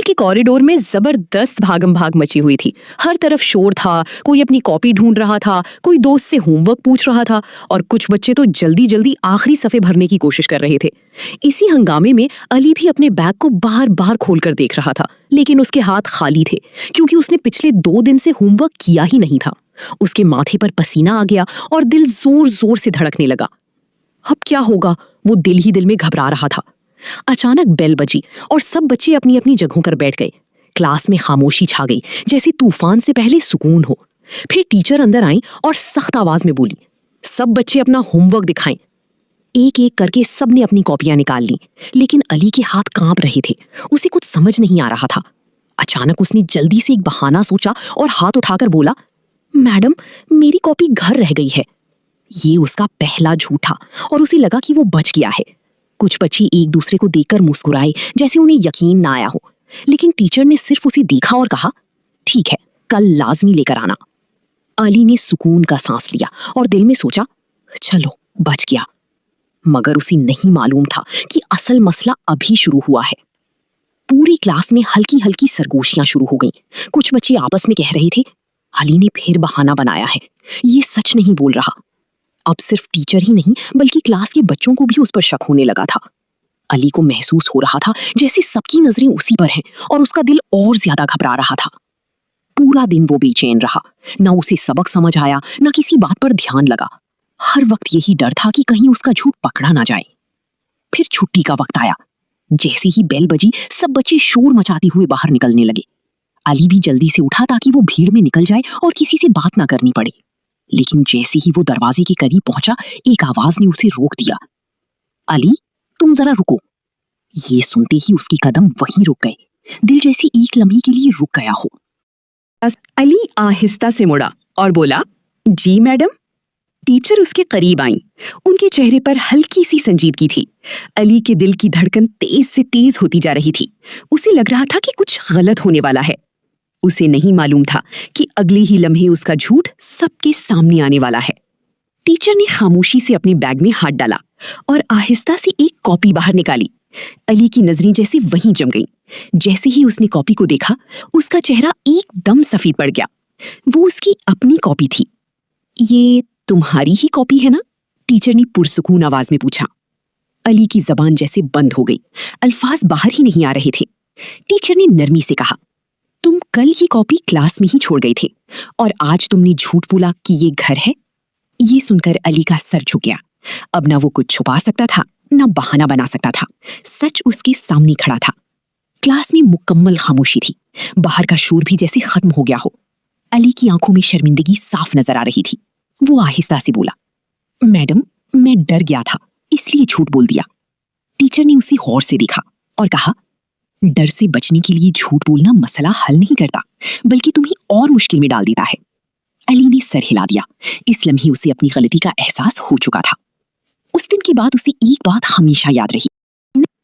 के कॉरिडोर में जबरदस्त भागम भाग मची हुई थी। हर तरफ शोर था, कोई अपनी कॉपी ढूंढ रहा था, कोई दोस्त से होमवर्क पूछ रहा था और कुछ बच्चे तो जल्दी जल्दी आखिरी सफ़े भरने की कोशिश कर रहे थे। इसी हंगामे में अली भी अपने बैग को बार बार खोलकर देख रहा था, लेकिन उसके हाथ खाली थे क्योंकि उसने पिछले 2 दिन से होमवर्क किया ही नहीं था। उसके माथे पर पसीना आ गया और दिल जोर जोर से धड़कने लगा। अब क्या होगा, वो दिल ही दिल में घबरा रहा था। अचानक बेल बजी और सब बच्चे अपनी अपनी जगहों पर बैठ गए। क्लास में खामोशी छा गई, जैसे तूफान से पहले सुकून हो। फिर टीचर अंदर आई और सख्त आवाज में बोली, सब बच्चे अपना होमवर्क दिखाएं। एक एक करके सबने अपनी कॉपियां निकाल ली, लेकिन अली के हाथ कांप रहे थे। उसे कुछ समझ नहीं आ रहा था। अचानक उसने जल्दी से एक बहाना सोचा और हाथ उठाकर बोला, मैडम, मेरी कॉपी घर रह गई है। ये उसका पहला झूठ था और उसे लगा कि वो बच गया है। कुछ बच्चे एक दूसरे को देखकर मुस्कुराए, जैसे उन्हें यकीन ना आया हो, लेकिन टीचर ने सिर्फ उसे देखा और कहा, ठीक है, कल लाजमी लेकर आना। अली ने सुकून का सांस लिया और दिल में सोचा, चलो बच गया। मगर उसे नहीं मालूम था कि असल मसला अभी शुरू हुआ है। पूरी क्लास में हल्की हल्की सरगोशियां शुरू हो गईं। कुछ बच्चे आपस में कह रहे थे, अली ने फिर बहाना बनाया है, ये सच नहीं बोल रहा। अब सिर्फ टीचर ही नहीं बल्कि क्लास के बच्चों को भी उस पर शक होने लगा था। अली को महसूस हो रहा था जैसे सबकी नजरें उसी पर हैं और उसका दिल और ज्यादा घबरा रहा था। पूरा दिन वो बेचैन रहा, ना उसे सबक समझ आया, ना किसी बात पर ध्यान लगा। हर वक्त यही डर था कि कहीं उसका झूठ पकड़ा ना जाए। फिर छुट्टी का वक्त आया। जैसे ही बेल बजी, सब बच्चे शोर मचाते हुए बाहर निकलने लगे। अली भी जल्दी से उठा ताकि वो भीड़ में निकल जाए और किसी से बात ना करनी पड़े। लेकिन जैसे ही वो दरवाजे के करीब पहुंचा, एक आवाज ने उसे रोक दिया, अली, तुम जरा रुको। ये सुनते ही उसके कदम वहीं रुक गए, दिल जैसे एक लम्हे के लिए रुक गया हो। अली आहिस्ता से मुड़ा और बोला, जी मैडम। टीचर उसके करीब आईं। उनके चेहरे पर हल्की सी संजीदगी थी। अली के दिल की धड़कन तेज से तेज होती जा रही थी। उसे लग रहा था कि कुछ गलत होने वाला है। उसे नहीं मालूम था कि अगले ही लम्हे उसका झूठ सबके सामने आने वाला है। टीचर ने खामोशी से अपने बैग में हाथ डाला और आहिस्ता से एक कॉपी बाहर निकाली। अली की नजरें जैसे वहीं जम गईं। जैसे ही उसने कॉपी को देखा, उसका चेहरा एकदम सफेद पड़ गया। वो उसकी अपनी कॉपी थी। ये तुम्हारी ही कॉपी है ना? टीचर ने पुरसुकून आवाज में पूछा। अली की जबान जैसे बंद हो गई, अल्फाज बाहर ही नहीं आ रहे थे। टीचर ने नरमी से कहा, तुम कल ये कॉपी क्लास में ही छोड़ गए थे और आज तुमने झूठ बोला कि ये घर है। ये सुनकर अली का सर झुक गया। अब ना वो कुछ छुपा सकता था, ना बहाना बना सकता था। सच उसके सामने खड़ा था। क्लास में मुकम्मल खामोशी थी। बाहर का शोर भी जैसे खत्म हो गया हो। अली की आंखों में शर्मिंदगी साफ नजर आ रही थी। वो आहिस्ता से बोला, मैडम, मैं डर गया था इसलिए झूठ बोल दिया। टीचर ने उसे गौर से देखा और कहा, डर से बचने के लिए झूठ बोलना मसला हल नहीं करता, बल्कि तुम्हें और मुश्किल में डाल देता है। अली ने सर हिला दिया। इस लम्हे उसे अपनी गलती का एहसास हो चुका था। उस दिन के बाद उसे एक बात हमेशा याद रही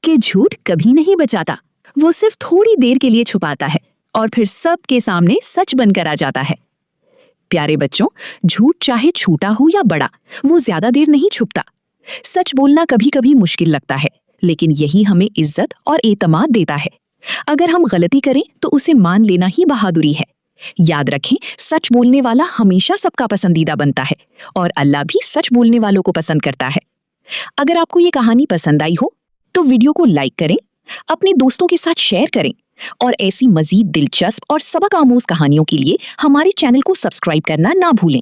कि झूठ कभी नहीं बचाता, वो सिर्फ थोड़ी देर के लिए छुपाता है और फिर सबके सामने सच बनकर आ जाता है। प्यारे बच्चों, झूठ चाहे छोटा हो या बड़ा, वो ज्यादा देर नहीं छुपता। सच बोलना कभी कभी मुश्किल लगता है, लेकिन यही हमें इज्जत और एतमाद देता है। अगर हम गलती करें तो उसे मान लेना ही बहादुरी है। याद रखें, सच बोलने वाला हमेशा सबका पसंदीदा बनता है और अल्लाह भी सच बोलने वालों को पसंद करता है। अगर आपको ये कहानी पसंद आई हो तो वीडियो को लाइक करें, अपने दोस्तों के साथ शेयर करें और ऐसी मजीद दिलचस्प और सबक आमूज कहानियों के लिए हमारे चैनल को सब्सक्राइब करना ना भूलें।